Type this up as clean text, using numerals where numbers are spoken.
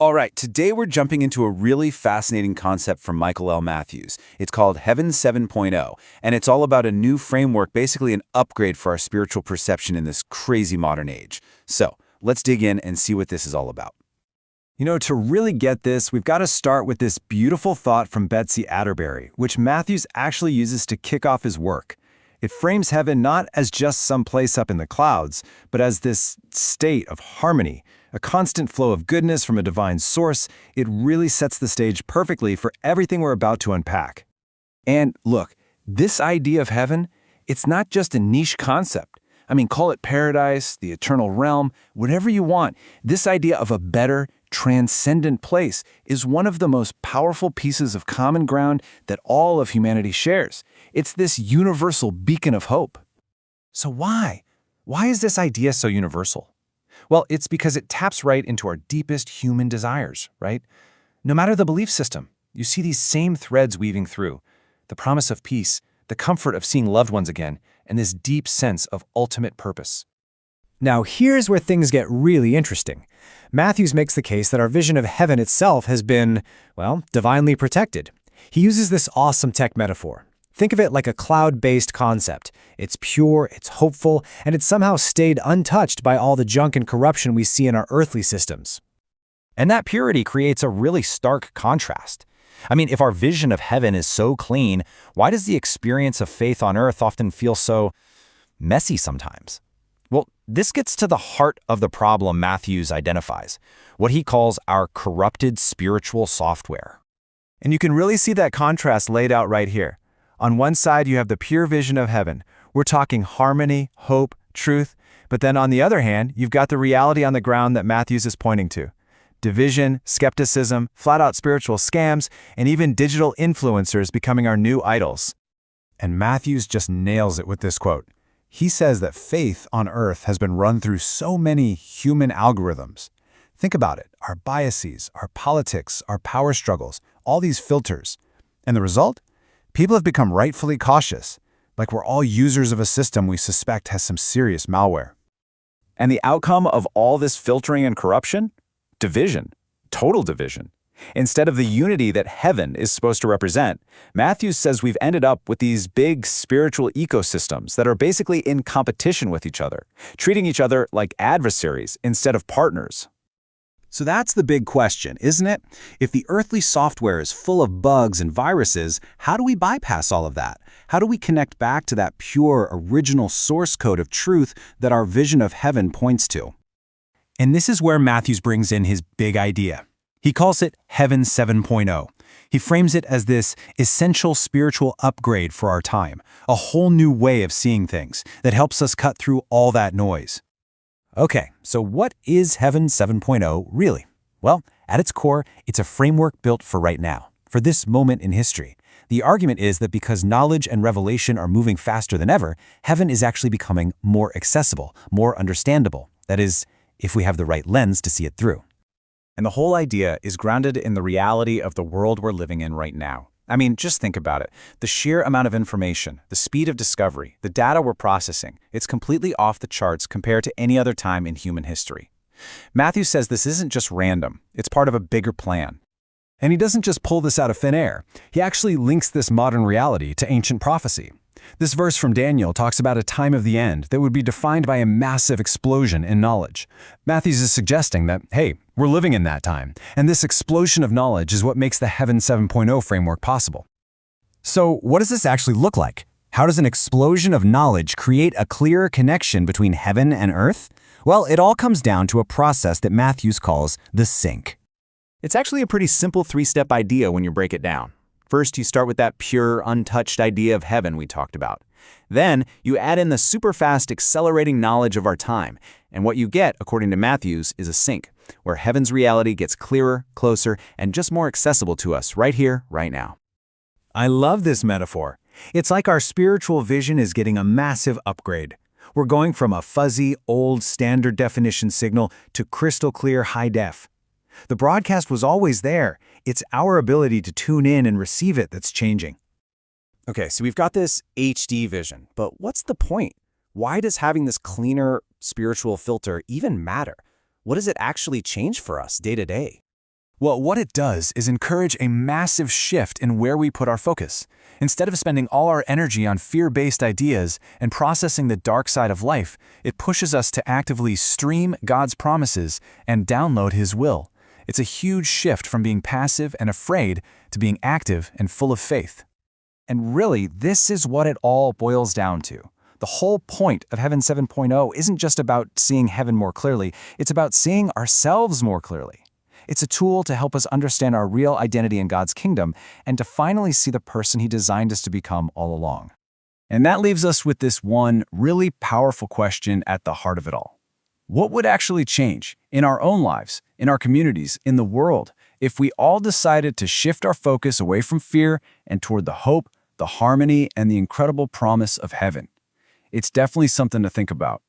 All right, today we're jumping into a really fascinating concept from Michael L. Matthews. It's called Heaven 7.0, and it's all about a new framework, basically an upgrade for our spiritual perception in this crazy modern age. So, let's dig in and see what this is all about. To really get this, we've got to start with this beautiful thought from Betsy Atterbury, which Matthews actually uses to kick off his work. It frames heaven not as just some place up in the clouds, but as this state of harmony, a constant flow of goodness from a divine source. It really sets the stage perfectly for everything we're about to unpack. And look, this idea of heaven, it's not just a niche concept. Call it paradise, the eternal realm, whatever you want. This idea of a better, transcendent place is one of the most powerful pieces of common ground that all of humanity shares. It's this universal beacon of hope. So why? Why is this idea so universal? Well, it's because it taps right into our deepest human desires, right? No matter the belief system, you see these same threads weaving through. The promise of peace, the comfort of seeing loved ones again, and this deep sense of ultimate purpose. Now, here's where things get really interesting. Matthews makes the case that our vision of heaven itself has been, divinely protected. He uses this awesome tech metaphor. Think of it like a cloud-based concept. It's pure, it's hopeful, and it's somehow stayed untouched by all the junk and corruption we see in our earthly systems. And that purity creates a really stark contrast. If our vision of heaven is so clean, why does the experience of faith on earth often feel so messy sometimes? Well, this gets to the heart of the problem Matthews identifies, what he calls our corrupted spiritual software. And you can really see that contrast laid out right here. On one side, you have the pure vision of heaven. We're talking harmony, hope, truth. But then on the other hand, you've got the reality on the ground that Matthews is pointing to. Division, skepticism, flat-out spiritual scams, and even digital influencers becoming our new idols. And Matthews just nails it with this quote. He says that faith on earth has been run through so many human algorithms. Think about it, our biases, our politics, our power struggles, all these filters. And the result? People have become rightfully cautious, like we're all users of a system we suspect has some serious malware. And the outcome of all this filtering and corruption? Division. Total division. Instead of the unity that heaven is supposed to represent, Matthews says we've ended up with these big spiritual ecosystems that are basically in competition with each other, treating each other like adversaries instead of partners. So that's the big question, isn't it? If the earthly software is full of bugs and viruses, how do we bypass all of that? How do we connect back to that pure, original source code of truth that our vision of heaven points to? And this is where Matthews brings in his big idea. He calls it Heaven 7.0. He frames it as this essential spiritual upgrade for our time, a whole new way of seeing things that helps us cut through all that noise. Okay, so what is Heaven 7.0 really? Well, at its core, it's a framework built for right now, for this moment in history. The argument is that because knowledge and revelation are moving faster than ever, heaven is actually becoming more accessible, more understandable. That is, if we have the right lens to see it through. And the whole idea is grounded in the reality of the world we're living in right now. Just think about it. The sheer amount of information, the speed of discovery, the data we're processing, it's completely off the charts compared to any other time in human history. Matthews says this isn't just random, it's part of a bigger plan. And he doesn't just pull this out of thin air. He actually links this modern reality to ancient prophecy. This verse from Daniel talks about a time of the end that would be defined by a massive explosion in knowledge. Matthews is suggesting that, hey, we're living in that time, and this explosion of knowledge is what makes the Heaven 7.0 framework possible. So what does this actually look like? How does an explosion of knowledge create a clearer connection between heaven and earth? Well, it all comes down to a process that Matthews calls the sync. It's actually a pretty simple three-step idea when you break it down. First, you start with that pure, untouched idea of heaven we talked about. Then, you add in the super-fast, accelerating knowledge of our time. And what you get, according to Matthews, is a sync, where heaven's reality gets clearer, closer, and just more accessible to us right here, right now. I love this metaphor. It's like our spiritual vision is getting a massive upgrade. We're going from a fuzzy, old, standard definition signal to crystal clear high def. The broadcast was always there. It's our ability to tune in and receive it that's changing. Okay, so we've got this HD vision, but what's the point? Why does having this cleaner spiritual filter even matter? What does it actually change for us day to day? Well, what it does is encourage a massive shift in where we put our focus. Instead of spending all our energy on fear-based ideas and processing the dark side of life, it pushes us to actively stream God's promises and download His will. It's a huge shift from being passive and afraid to being active and full of faith. And really, this is what it all boils down to. The whole point of Heaven 7.0 isn't just about seeing heaven more clearly, it's about seeing ourselves more clearly. It's a tool to help us understand our real identity in God's kingdom and to finally see the person He designed us to become all along. And that leaves us with this one really powerful question at the heart of it all. What would actually change in our own lives, in our communities, in the world, if we all decided to shift our focus away from fear and toward the hope, the harmony, and the incredible promise of heaven? It's definitely something to think about.